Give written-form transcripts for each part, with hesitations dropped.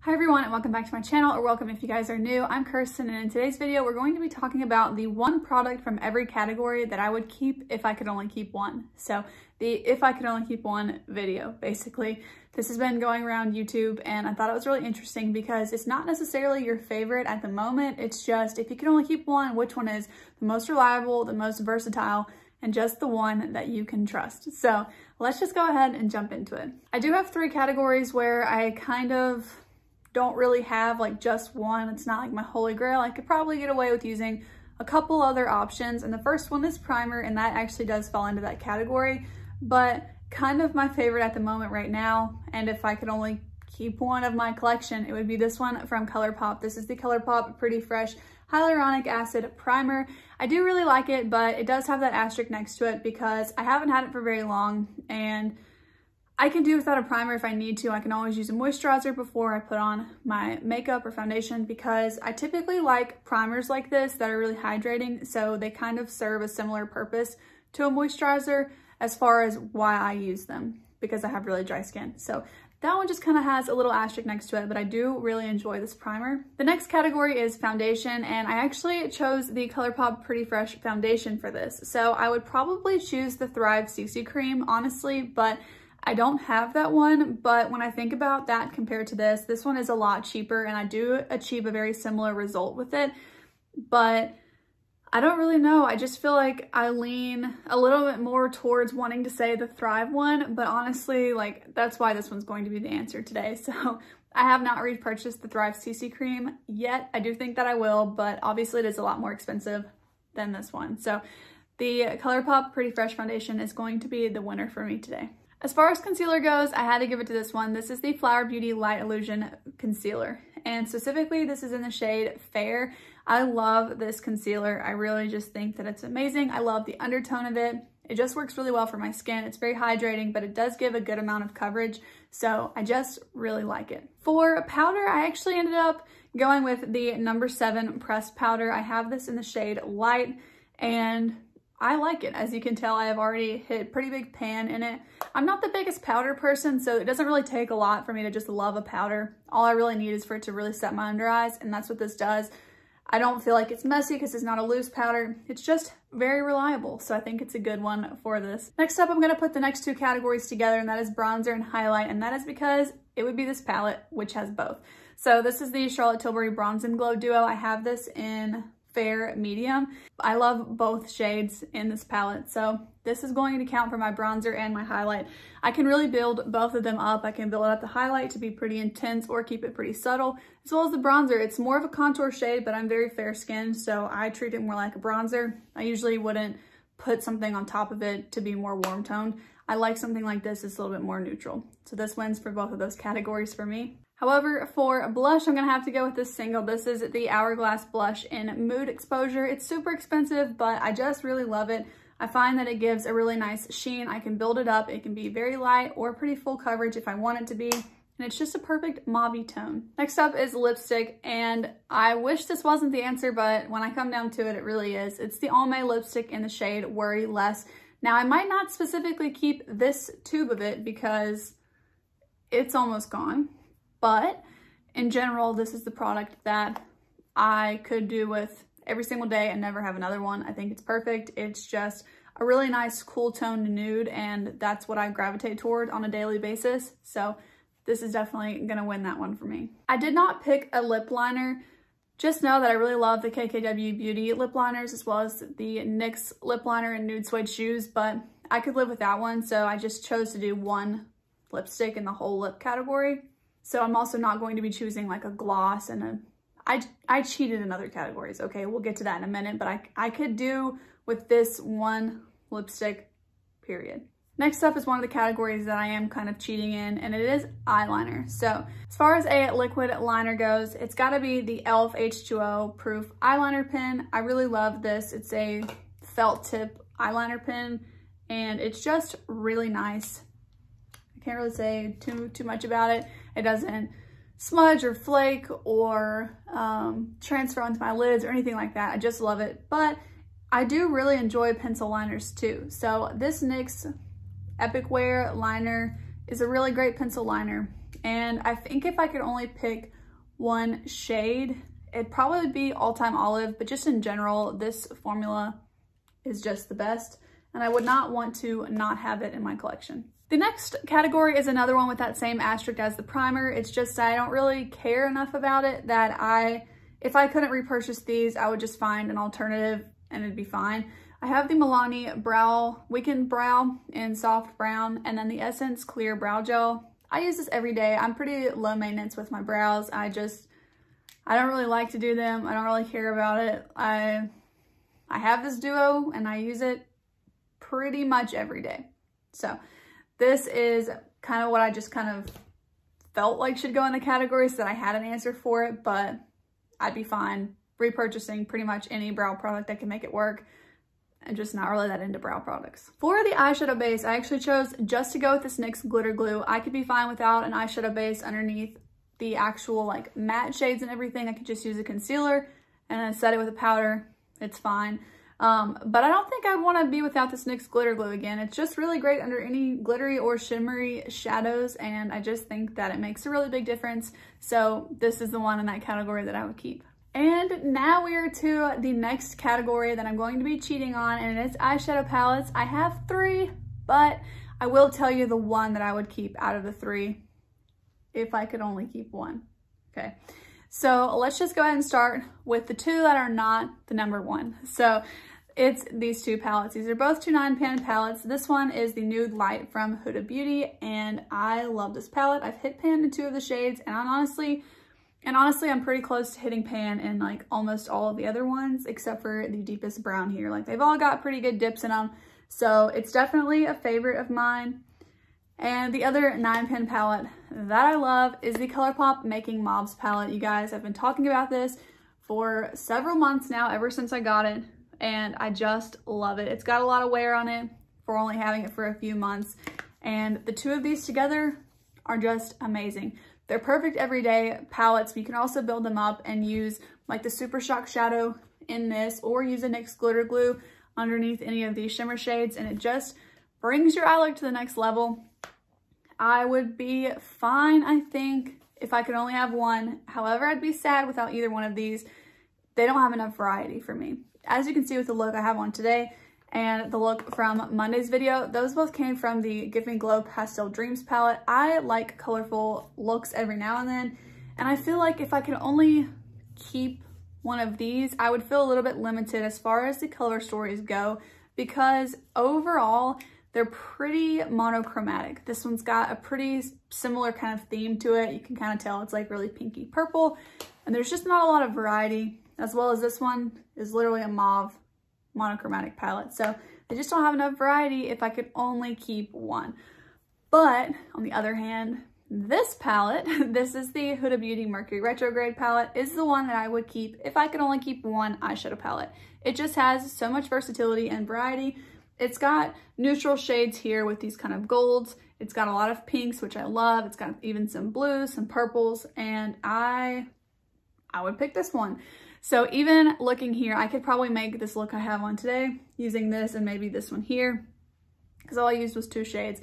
Hi everyone and welcome back to my channel, or welcome if you guys are new. I'm Kirsten, and in today's video we're going to be talking about the one product from every category that I would keep if I could only keep one. So the if I could only keep one video, basically. This has been going around YouTube and I thought it was really interesting because it's not necessarily your favorite at the moment. It's just if you could only keep one, which one is the most reliable, the most versatile, and just the one that you can trust. So let's just go ahead and jump into it. I do have three categories where I kind of don't really have like just one. It's not like my holy grail. I could probably get away with using a couple other options. And the first one is primer, and that actually does fall into that category, but kind of my favorite at the moment right now. And if I could only keep one of my collection, it would be this one from ColourPop. This is the ColourPop Pretty Fresh Hyaluronic Acid Primer. I do really like it, but it does have that asterisk next to it because I haven't had it for very long, and I can do without a primer if I need to. I can always use a moisturizer before I put on my makeup or foundation because I typically like primers like this that are really hydrating, so they kind of serve a similar purpose to a moisturizer as far as why I use them, because I have really dry skin. So that one just kind of has a little asterisk next to it, but I do really enjoy this primer. The next category is foundation, and I actually chose the ColourPop Pretty Fresh foundation for this. So I would probably choose the Thrive CC Cream, honestly, but I don't have that one. But when I think about that compared to this one is a lot cheaper, and I do achieve a very similar result with it. But I don't really know. I just feel like I lean a little bit more towards wanting to say the Thrive one, but honestly, like, that's why this one's going to be the answer today. So I have not repurchased the Thrive CC Cream yet. I do think that I will, but obviously it is a lot more expensive than this one. So the ColourPop Pretty Fresh foundation is going to be the winner for me today. As far as concealer goes, I had to give it to this one. This is the Flower Beauty Light Illusion Concealer, and specifically this is in the shade Fair. I love this concealer. I really just think that it's amazing. I love the undertone of it. It just works really well for my skin. It's very hydrating, but it does give a good amount of coverage, so I just really like it. For powder, I actually ended up going with the No. 7 pressed powder. I have this in the shade Light, and I like it. As you can tell, I have already hit a pretty big pan in it. I'm not the biggest powder person, so it doesn't really take a lot for me to just love a powder. All I really need is for it to really set my under eyes, and that's what this does. I don't feel like it's messy because it's not a loose powder. It's just very reliable, so I think it's a good one for this. Next up, I'm going to put the next two categories together, and that is bronzer and highlight, and that is because it would be this palette, which has both. So this is the Charlotte Tilbury Bronze and Glow Duo. I have this in Fair Medium. I love both shades in this palette, so this is going to count for my bronzer and my highlight. I can really build both of them up. I can build up the highlight to be pretty intense or keep it pretty subtle, as well as the bronzer. It's more of a contour shade, but I'm very fair skinned, so I treat it more like a bronzer. I usually wouldn't put something on top of it to be more warm toned. I like something like this. It's a little bit more neutral. So this wins for both of those categories for me. However, for blush, I'm going to have to go with this single. This is the Hourglass Blush in Mood Exposure. It's super expensive, but I just really love it. I find that it gives a really nice sheen. I can build it up. It can be very light or pretty full coverage if I want it to be. And it's just a perfect mauve tone. Next up is lipstick, and I wish this wasn't the answer, but when I come down to it, it really is. It's the Almay lipstick in the shade Worry Less. Now, I might not specifically keep this tube of it because it's almost gone. But in general, this is the product that I could do with every single day and never have another one. I think it's perfect. It's just a really nice cool toned nude, and that's what I gravitate toward on a daily basis. So this is definitely gonna win that one for me. I did not pick a lip liner. Just know that I really love the KKW Beauty lip liners, as well as the NYX lip liner in Nude Suede Shoes, but I could live with that one. So I just chose to do one lipstick in the whole lip category. So I'm also not going to be choosing like a gloss and I cheated in other categories. Okay, we'll get to that in a minute, but I could do with this one lipstick, period. Next up is one of the categories that I am kind of cheating in, and it is eyeliner. So as far as a liquid liner goes, it's gotta be the e.l.f. H2O Proof Eyeliner Pen. I really love this. It's a felt tip eyeliner pen, and it's just really nice. I can't really say too much about it. It doesn't smudge or flake or transfer onto my lids or anything like that. I just love it. But I do really enjoy pencil liners too. So this NYX Epic Wear liner is a really great pencil liner. And I think if I could only pick one shade, it'd probably be All Time Olive, but just in general, this formula is just the best, and I would not want to not have it in my collection. The next category is another one with that same asterisk as the primer. It's just I don't really care enough about it that if I couldn't repurchase these, I would just find an alternative and it'd be fine. I have the Milani Weekend Brow in soft brown, and then the Essence Clear Brow Gel. I use this every day. I'm pretty low maintenance with my brows. I don't really like to do them. I don't really care about it. I have this duo and I use it pretty much every day. So this is kind of what I just kind of felt like should go in the category so that I had an answer for it, but I'd be fine repurchasing pretty much any brow product that can make it work. And just not really that into brow products. For the eyeshadow base, I actually chose just to go with this NYX Glitter Glue. I could be fine without an eyeshadow base underneath the actual like matte shades and everything. I could just use a concealer and then set it with a powder. It's fine. But I don't think I'd want to be without this NYX Glitter Glue again. It's just really great under any glittery or shimmery shadows, and I just think that it makes a really big difference. So this is the one in that category that I would keep. And now we are to the next category that I'm going to be cheating on, and it's eyeshadow palettes. I have 3, but I will tell you the one that I would keep out of the 3 if I could only keep one. Okay, so let's just go ahead and start with the 2 that are not the number 1. So it's these 2 palettes. These are both 2 9-pan palettes. This one is the Nude Light from Huda Beauty, and I love this palette. I've hit pan in 2 of the shades, and honestly, I'm pretty close to hitting pan in like almost all of the other ones, except for the deepest brown here. Like they've all got pretty good dips in them. So it's definitely a favorite of mine. And the other 9-pan palette that I love is the ColourPop Making Mobs palette. You guys, I've been talking about this for several months now, ever since I got it. And I just love it. It's got a lot of wear on it for only having it for a few months. And the 2 of these together are just amazing. They're perfect everyday palettes, but you can also build them up and use like the Super Shock Shadow in this, or use a NYX Glitter Glue underneath any of these shimmer shades, and it just brings your eye look to the next level. I would be fine, I think, if I could only have one. However, I'd be sad without either one of these. They don't have enough variety for me. As you can see with the look I have on today, and the look from Monday's video, those both came from the Give Me Glow Pastel Dreams palette. I like colorful looks every now and then, and I feel like if I could only keep one of these, I would feel a little bit limited as far as the color stories go, because overall, they're pretty monochromatic. This one's got a pretty similar kind of theme to it. You can kind of tell it's like really pinky purple, and there's just not a lot of variety, as well as this one is literally a mauve monochromatic palette. So they just don't have enough variety if I could only keep one. But on the other hand, this palette, this is the Huda Beauty Mercury Retrograde palette, is the one that I would keep if I could only keep one eyeshadow palette. It just has so much versatility and variety. It's got neutral shades here with these kind of golds. It's got a lot of pinks, which I love. It's got even some blues, some purples, and I would pick this one. So even looking here, I could probably make this look I have on today using this and maybe this one here, because all I used was 2 shades.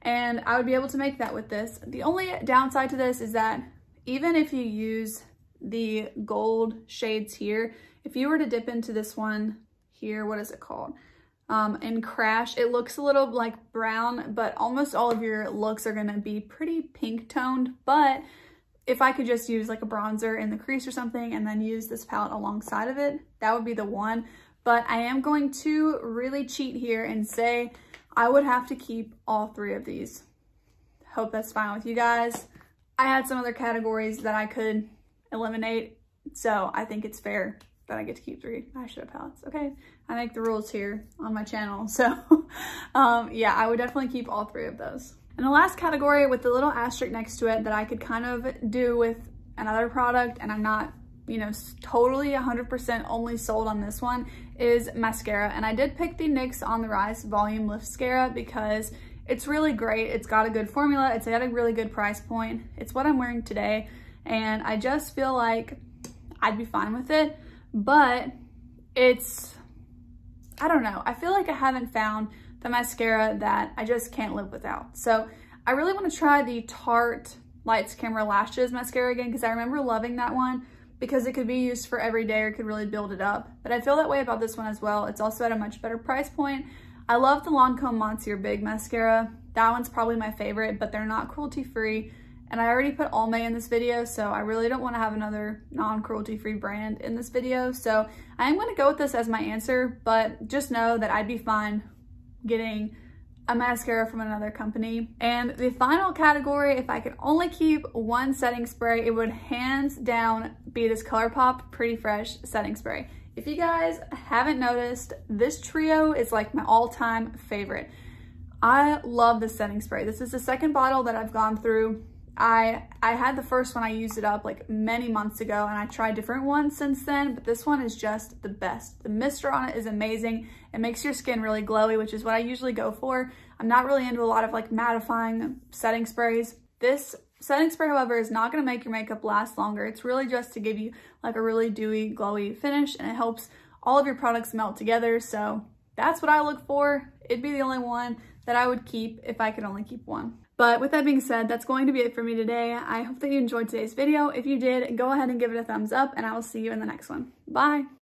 And I would be able to make that with this. The only downside to this is that even if you use the gold shades here, if you were to dip into this one here, what is it called? In Crash, it looks a little like brown, but almost all of your looks are gonna be pretty pink toned. But if I could just use like a bronzer in the crease or something and then use this palette alongside of it, that would be the one. But I am going to really cheat here and say I would have to keep all 3 of these. Hope that's fine with you guys. I had some other categories that I could eliminate, so I think it's fair that I get to keep 3 eyeshadow palettes. Okay, I make the rules here on my channel, so yeah, I would definitely keep all 3 of those. And the last category with the little asterisk next to it that I could kind of do with another product, and I'm not, you know, totally 100% only sold on this one, is mascara. And I did pick the NYX On The Rise Volume Lift Mascara because it's really great. It's got a good formula. It's at a really good price point. It's what I'm wearing today, and I just feel like I'd be fine with it. But it's, I don't know. I feel like I haven't found the mascara that I just can't live without. So I really want to try the Tarte Lights Camera Lashes mascara again, because I remember loving that one because it could be used for every day or could really build it up. But I feel that way about this one as well. It's also at a much better price point. I love the Lancome Monsieur Big mascara. That one's probably my favorite, but they're not cruelty-free. And I already put Almay in this video, so I really don't want to have another non-cruelty-free brand in this video. So I am going to go with this as my answer, but just know that I'd be fine getting a mascara from another company. And the final category, if I could only keep one setting spray, it would hands down be this ColourPop Pretty Fresh setting spray. If you guys haven't noticed, this trio is like my all-time favorite. I love this setting spray. This is the second bottle that I've gone through. I had the first one, I used it up like many months ago, and I tried different ones since then, but this one is just the best. The mister on it is amazing. It makes your skin really glowy, which is what I usually go for. I'm not really into a lot of like mattifying setting sprays. This setting spray, however, is not going to make your makeup last longer. It's really just to give you like a really dewy, glowy finish, and it helps all of your products melt together. So that's what I look for. It'd be the only one that I would keep if I could only keep one. But with that being said, that's going to be it for me today. I hope that you enjoyed today's video. If you did, go ahead and give it a thumbs up, and I will see you in the next one. Bye!